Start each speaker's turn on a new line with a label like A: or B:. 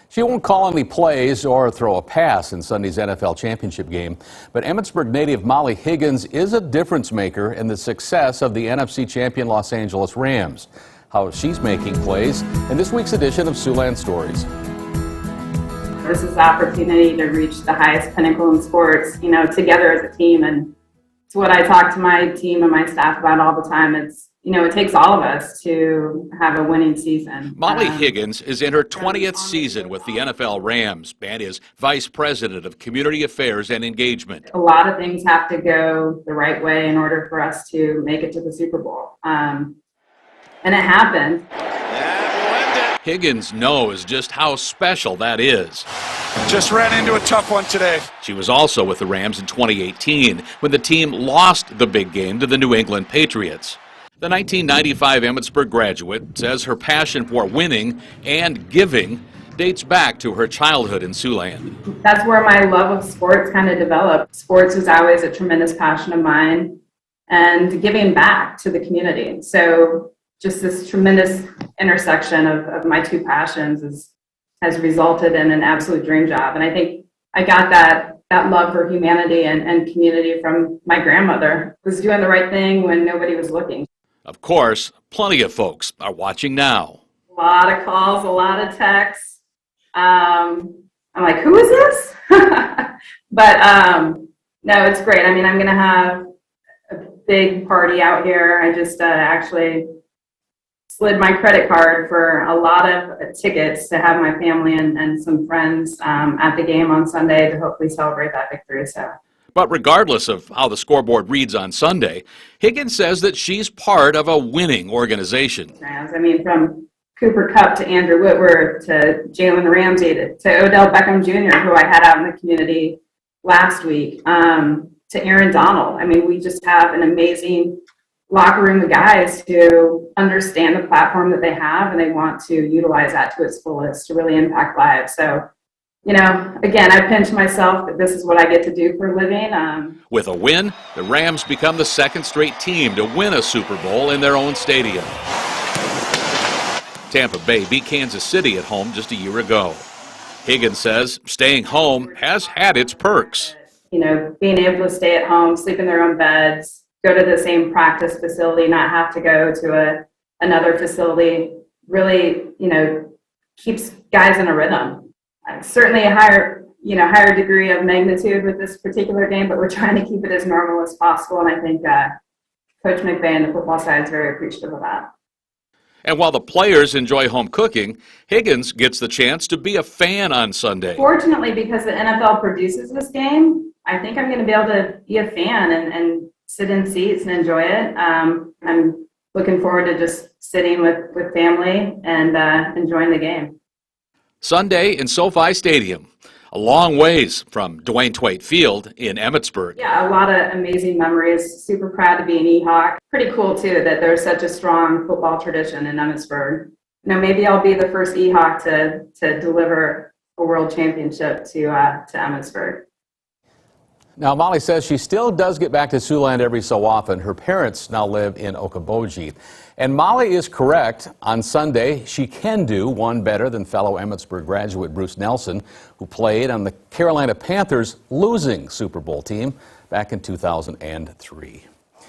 A: She won't call any plays or throw a pass in Sunday's NFL championship game, but Emmitsburg native Molly Higgins is a difference maker in the success of the NFC champion Los Angeles Rams. How she's making plays in this week's edition of Siouxland Stories.
B: This is the opportunity to reach the highest pinnacle in sports, together as a team. And it's what I talk to my team and my staff about all the time. It's, it takes all of us to have a winning season.
C: Molly Higgins is in her 20th season with the NFL Rams and is Vice President of Community Affairs and Engagement.
B: A lot of things have to go the right way in order for us to make it to the Super Bowl. And it happened.
C: Higgins knows just how special that is.
D: Just ran into a tough one today.
C: She was also with the Rams in 2018 when the team lost the big game to the New England Patriots. The 1995 Emmitsburg graduate says her passion for winning and giving dates back to her childhood in Siouxland.
B: That's where my love of sports kind of developed. Sports was always a tremendous passion of mine, and giving back to the community. So just this tremendous intersection of my two passions has resulted in an absolute dream job. And I think I got that love for humanity and community from my grandmother, who was doing the right thing when nobody was looking.
C: Of course, plenty of folks are watching now.
B: A lot of calls, a lot of texts. I'm like, who is this? But no, it's great. I mean, I'm going to have a big party out here. I just actually slid my credit card for a lot of tickets to have my family and some friends at the game on Sunday to hopefully celebrate that victory.
C: But regardless of how the scoreboard reads on Sunday, Higgins says that she's part of a winning organization.
B: I mean, from Cooper Kupp to Andrew Whitworth to Jalen Ramsey to Odell Beckham Jr., who I had out in the community last week, to Aaron Donald. I mean, we just have an amazing locker room of guys who understand the platform that they have, and they want to utilize that to its fullest to really impact lives. So, again, I pinch myself that this is what I get to do for a living.
C: With a win, the Rams become the second straight team to win a Super Bowl in their own stadium. Tampa Bay beat Kansas City at home just a year ago. Higgins says staying home has had its perks.
B: Being able to stay at home, sleep in their own beds, go to the same practice facility, not have to go to another facility, really, keeps guys in a rhythm. Certainly a higher degree of magnitude with this particular game, but we're trying to keep it as normal as possible. And I think Coach McVay and the football side is very appreciative of that.
C: And while the players enjoy home cooking, Higgins gets the chance to be a fan on Sunday.
B: Fortunately, because the NFL produces this game, I think I'm going to be able to be a fan and sit in seats and enjoy it. I'm looking forward to just sitting with family and enjoying the game.
C: Sunday in SoFi Stadium, a long ways from Dwayne Twait Field in Emmitsburg.
B: Yeah, a lot of amazing memories. Super proud to be an E-Hawk. Pretty cool, too, that there's such a strong football tradition in Emmitsburg. Maybe I'll be the first E-Hawk to deliver a world championship to Emmitsburg.
A: Now, Molly says she still does get back to Siouxland every so often. Her parents now live in Okoboji. And Molly is correct. On Sunday, she can do one better than fellow Emmitsburg graduate Bruce Nelson, who played on the Carolina Panthers' losing Super Bowl team back in 2003.